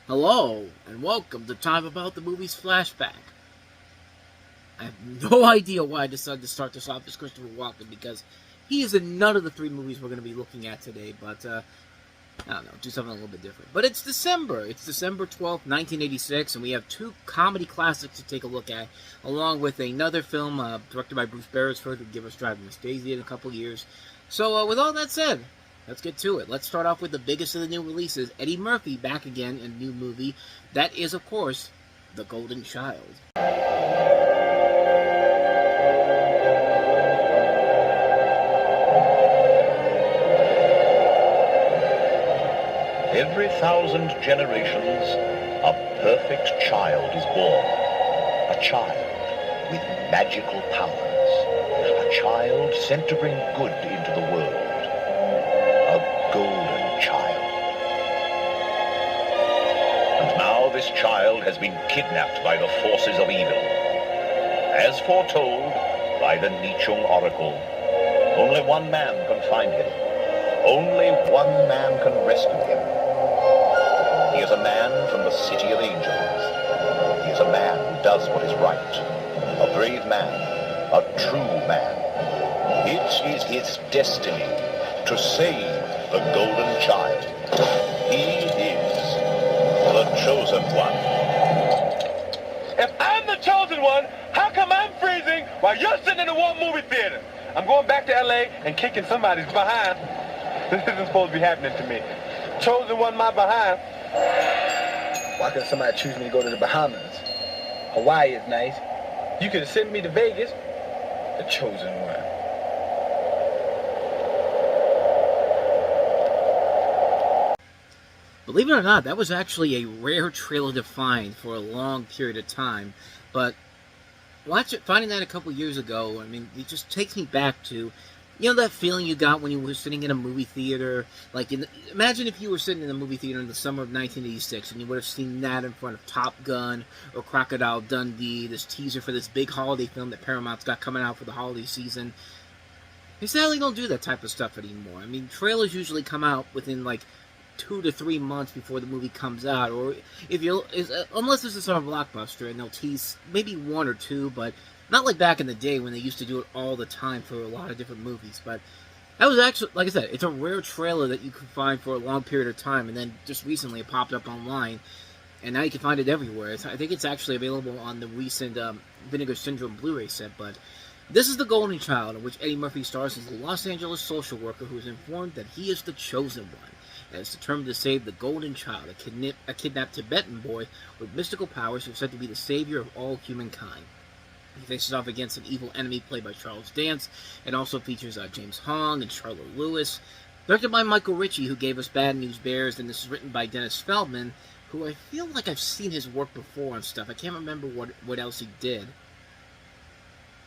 Hello, and welcome to Time About the Movie's Flashback. I have no idea why I decided to start this off as Christopher Walken, because he is in none of the three movies we're going to be looking at today, but, I don't know, do something a little bit different. But it's December. It's December 12th, 1986, and we have two comedy classics to take a look at, along with another film directed by Bruce Beresford, who will give us Driving Miss Daisy in a couple years. So, with all that said, let's get to it. Let's start off with the biggest of the new releases. Eddie Murphy back again in a new movie. That is, of course, The Golden Child. Every 1,000 generations, a perfect child is born. A child with magical powers. A child sent to bring good into the world. A golden child. And now this child has been kidnapped by the forces of evil. As foretold by the Nichung Oracle, only one man can find him. Only one man can rescue him. He is a man from the City of Angels. He is a man who does what is right. A brave man. A true man. It is his destiny to save the Golden Child. He is the Chosen One. If I'm the Chosen One, how come I'm freezing while you're sitting in a warm movie theater? I'm going back to L.A. and kicking somebody's behind. This isn't supposed to be happening to me. Chosen One, my behind. Why couldn't somebody choose me to go to the Bahamas? Hawaii is nice. You could have sent me to Vegas. The Chosen One. Believe it or not, that was actually a rare trailer to find for a long period of time. But finding that a couple years ago, I mean, it just takes me back to, you know, that feeling you got when you were sitting in a movie theater. Like, imagine if you were sitting in a movie theater in the summer of 1986, and you would have seen that in front of Top Gun or Crocodile Dundee, this teaser for this big holiday film that Paramount's got coming out for the holiday season. They sadly don't do that type of stuff anymore. I mean, trailers usually come out within, like, 2 to 3 months before the movie comes out, or unless this is some blockbuster, and they'll tease maybe one or two, but not like back in the day when they used to do it all the time for a lot of different movies. But that was actually, like I said, it's a rare trailer that you could find for a long period of time, and then just recently it popped up online, and now you can find it everywhere. I think it's actually available on the recent Vinegar Syndrome Blu-ray set. But this is The Golden Child, in which Eddie Murphy stars as a Los Angeles social worker who is informed that he is the chosen one, and is determined to save the Golden Child, a kidnapped Tibetan boy with mystical powers who is said to be the savior of all humankind. He faces off against an evil enemy played by Charles Dance, and also features James Hong and Charlotte Lewis. Directed by Michael Ritchie, who gave us Bad News Bears, and this is written by Dennis Feldman, who I feel like I've seen his work before and stuff. I can't remember what else he did.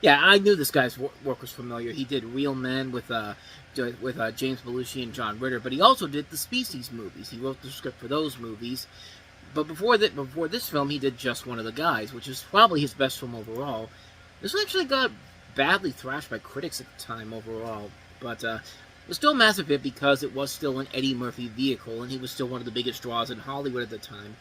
Yeah, I knew this guy's work was familiar. He did Real Men with James Belushi and John Ritter, but he also did the Species movies. He wrote the script for those movies. But before this film, he did Just One of the Guys, which is probably his best film overall. This actually got badly thrashed by critics at the time overall, but it was still a massive hit because it was still an Eddie Murphy vehicle, and he was still one of the biggest draws in Hollywood at the time.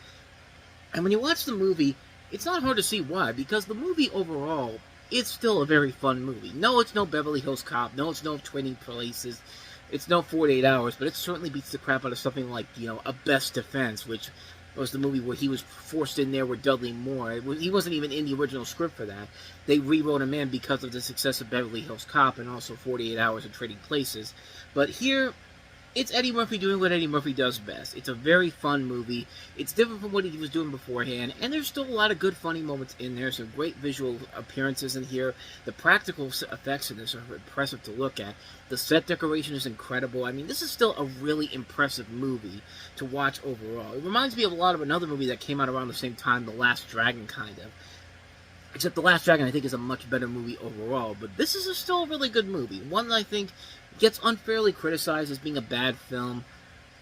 And when you watch the movie, it's not hard to see why, because the movie overall, it's still a very fun movie. No, it's no Beverly Hills Cop. No, it's no Trading Places. It's no 48 Hours, but it certainly beats the crap out of something like, you know, A Best Defense, which was the movie where he was forced in there with Dudley Moore. He wasn't even in the original script for that. They rewrote him in because of the success of Beverly Hills Cop and also 48 Hours and Trading Places. But here, it's Eddie Murphy doing what Eddie Murphy does best. It's a very fun movie. It's different from what he was doing beforehand, and there's still a lot of good, funny moments in there. Some great visual appearances in here. The practical effects in this are impressive to look at. The set decoration is incredible. I mean, this is still a really impressive movie to watch overall. It reminds me of a lot of another movie that came out around the same time, The Last Dragon, kind of. Except The Last Dragon, I think, is a much better movie overall. But this is still a really good movie. One that I think gets unfairly criticized as being a bad film.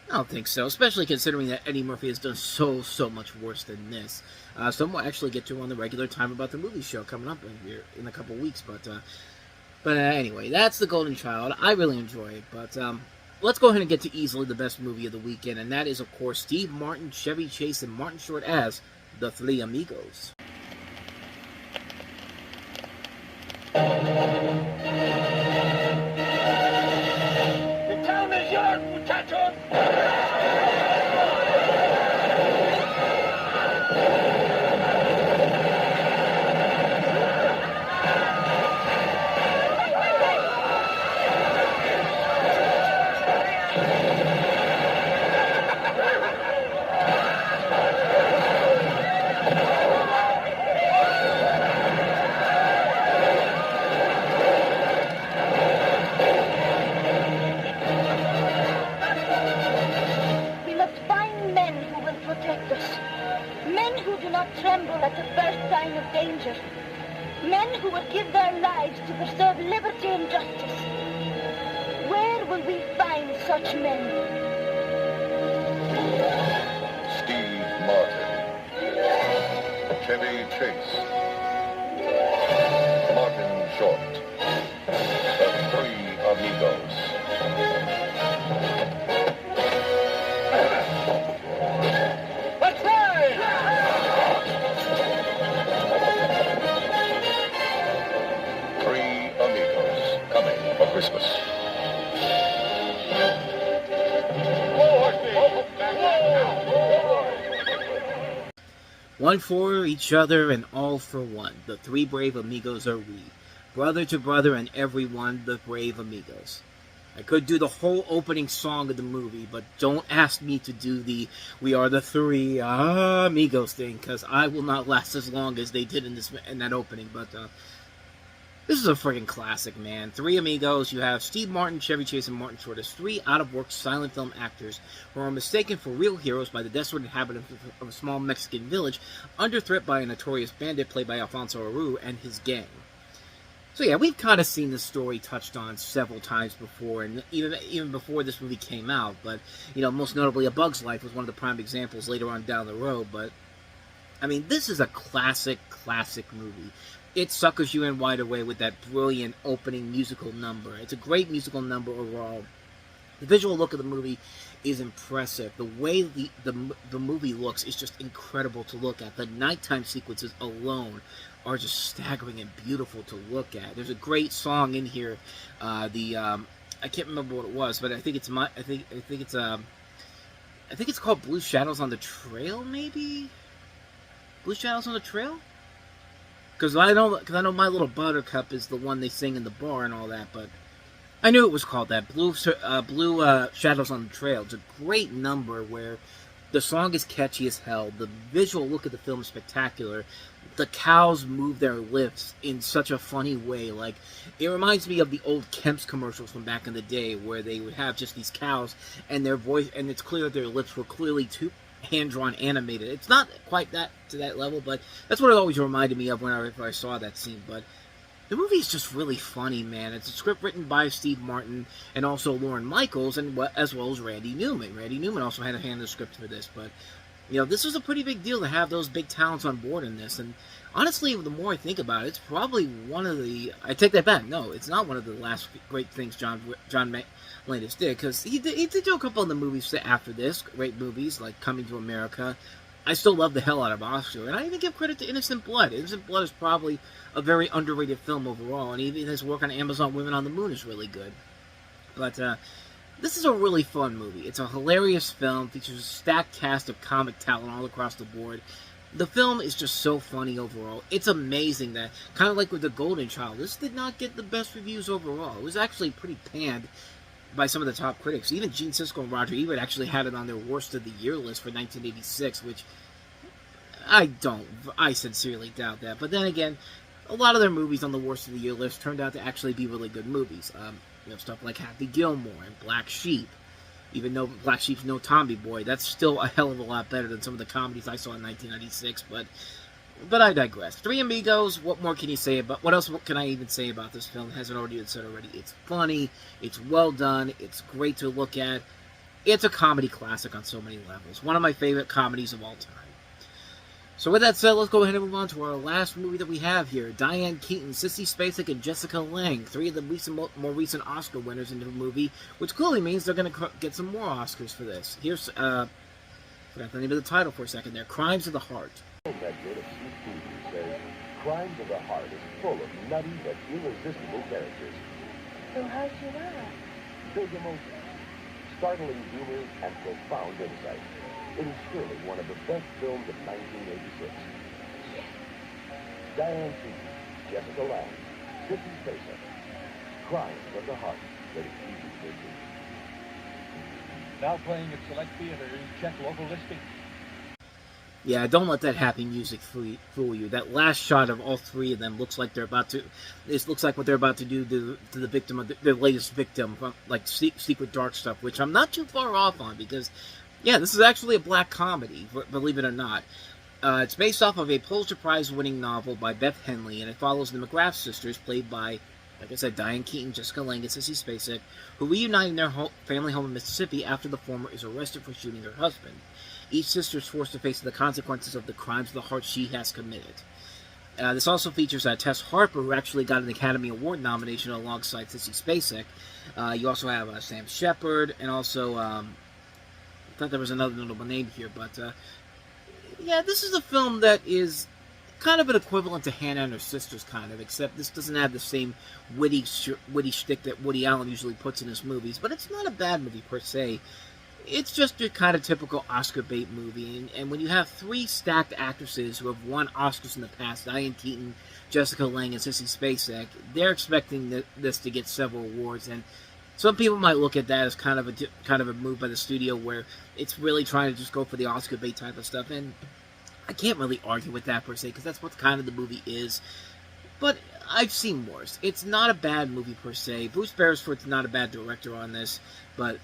I don't think so, especially considering that Eddie Murphy has done so much worse than this. Some will actually get to on the regular Time About the Movie show coming up in a couple weeks, but anyway, that's The Golden Child. I really enjoy it, but let's go ahead and get to easily the best movie of the weekend, and that is, of course, Steve Martin, Chevy Chase, and Martin Short as The Three Amigos. The town is yours, muchachos! Tremble at the first sign of danger. Men who would give their lives to preserve liberty and justice. Where will we find such men? Steve Martin, Chevy Chase, Martin Short, The Three Amigos. Let's ride! Three Amigos coming for Christmas. One for each other and all for one. The three brave amigos are we. Brother to brother and everyone, the brave amigos. I could do the whole opening song of the movie, but don't ask me to do the "We are the three amigos" thing, because I will not last as long as they did in that opening. But this is a freaking classic, man. Three Amigos. You have Steve Martin, Chevy Chase, and Martin Short as three out-of-work silent film actors who are mistaken for real heroes by the desperate inhabitants of a small Mexican village under threat by a notorious bandit played by Alfonso Aru and his gang. So yeah, we've kind of seen this story touched on several times before, and even before this movie came out. But, you know, most notably, A Bug's Life was one of the prime examples later on down the road. But, I mean, this is a classic movie. It suckers you in wide away with that brilliant opening musical number. It's a great musical number overall. The visual look of the movie is impressive. The way the movie looks is just incredible to look at. The nighttime sequences alone are just staggering and beautiful to look at. There's a great song in here. I can't remember what it was, but I think it's called Blue Shadows on the Trail, maybe? Blue Shadows on the Trail? Because I know My Little Buttercup is the one they sing in the bar and all that, but I knew it was called that. Blue Shadows on the Trail. It's a great number where the song is catchy as hell. The visual look of the film is spectacular. The cows move their lips in such a funny way. Like, it reminds me of the old Kemp's commercials from back in the day where they would have just these cows and their voice, and it's clear that their lips were clearly too hand-drawn animated. It's not quite to that level, but that's what it always reminded me of whenever I saw that scene. But the movie is just really funny, man. It's a script written by Steve Martin and also Lorne Michaels, and as well as Randy Newman. Randy Newman also had a hand in the script for this, but you know, this was a pretty big deal to have those big talents on board in this. And honestly, the more I think about it, it's probably one of the... I take that back. No, it's not one of the last great things John Landis did, because he did do a couple of the movies after this, great movies like Coming to America. I still love the hell out of Oscar, and I even give credit to Innocent Blood. Innocent Blood is probably a very underrated film overall, and even his work on Amazon Women on the Moon is really good. But this is a really fun movie. It's a hilarious film, features a stacked cast of comic talent all across the board. The film is just so funny overall. It's amazing that, kind of like with The Golden Child, this did not get the best reviews overall. It was actually pretty panned by some of the top critics. Even Gene Siskel and Roger Ebert actually had it on their worst of the year list for 1986, which I sincerely doubt that. But then again, a lot of their movies on the worst of the year list turned out to actually be really good movies. You know, stuff like Happy Gilmore and Black Sheep. Even though Black Sheep's no Tommy Boy, that's still a hell of a lot better than some of the comedies I saw in 1996. But I digress. Three Amigos. What more can you say about? What else can I even say about this film? Hasn't already been said already. It's funny. It's well done. It's great to look at. it's a comedy classic on so many levels. One of my favorite comedies of all time. So with that said, let's go ahead and move on to our last movie that we have here. Diane Keaton, Sissy Spacek, and Jessica Lange. 3 of the more recent Oscar winners in the movie, which clearly means they're going to get some more Oscars for this. Here's, forgot the name of the title for a second there. Crimes of the Heart. That bit of sweet TV says, Crimes of the Heart is full of nutty but irresistible characters. So how's your eye? Big emotion, startling humor, and profound insight. It is surely one of the best films of 1986. Diane Keaton, Jessica Lange, Sissy Spacek. Crimes of the Heart, rated PG-13. Now playing at select theaters. Check local listings. Yeah, don't let that happy music fool you. That last shot of all 3 of them looks like they're about to. This looks like what they're about to do to the victim of their latest victim, like Secret Dark stuff, which I'm not too far off on because, yeah, this is actually a black comedy, believe it or not. It's based off of a Pulitzer Prize-winning novel by Beth Henley, and it follows the McGrath sisters, played by, like I said, Diane Keaton, Jessica Lange, and Sissy Spacek, who reunite in their family home in Mississippi after the former is arrested for shooting her husband. Each sister is forced to face the consequences of the crimes of the heart she has committed. This also features Tess Harper, who actually got an Academy Award nomination alongside Sissy Spacek. You also have Sam Shepard, and also, I thought there was another notable name here, but, yeah, this is a film that is kind of an equivalent to Hannah and Her Sisters, kind of, except this doesn't have the same witty shtick that Woody Allen usually puts in his movies, but it's not a bad movie per se. It's just a kind of typical Oscar bait movie, and when you have 3 stacked actresses who have won Oscars in the past, Diane Keaton, Jessica Lange, and Sissy Spacek, they're expecting this to get several awards, and some people might look at that as kind of a move by the studio where it's really trying to just go for the Oscar bait type of stuff, and I can't really argue with that per se, because that's what kind of the movie is. But I've seen worse. It's not a bad movie per se. Bruce Beresford's not a bad director on this, but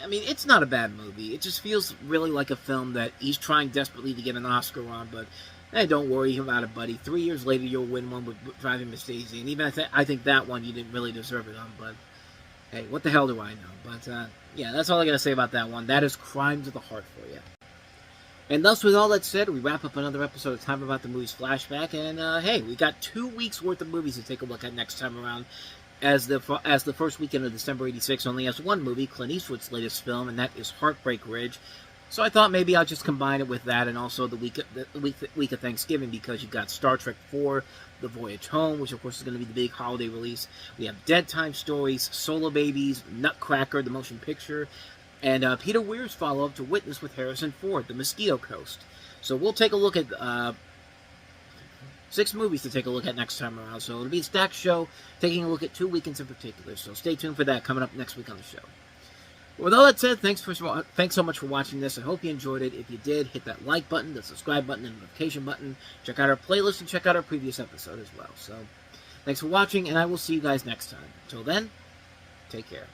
I mean, it's not a bad movie. It just feels really like a film that he's trying desperately to get an Oscar on, but hey, don't worry about it, buddy. 3 years later, you'll win one with Driving Miss Daisy, and even I think that one you didn't really deserve it on, but hey, what the hell do I know? But yeah, that's all I gotta say about that one. That is Crimes of the Heart for you. And thus, with all that said, we wrap up another episode of Time About the Movies Flashback, and hey, we got 2 weeks worth of movies to take a look at next time around. As the first weekend of December '86 only has one movie, Clint Eastwood's latest film, and that is Heartbreak Ridge. So I thought maybe I'll just combine it with that, and also the week of Thanksgiving, because you've got Star Trek IV, The Voyage Home, which of course is going to be the big holiday release. We have Dead Time Stories, Solo Babies, Nutcracker, the motion picture, and Peter Weir's follow-up to Witness with Harrison Ford, The Mosquito Coast. So we'll take a look at 6 movies to take a look at next time around. So it'll be a stacked show, taking a look at 2 weekends in particular. So stay tuned for that coming up next week on the show. With all that said, thanks so much for watching this. I hope you enjoyed it. If you did, hit that like button, the subscribe button, and notification button. Check out our playlist and check out our previous episode as well. So thanks for watching, and I will see you guys next time. Until then, take care.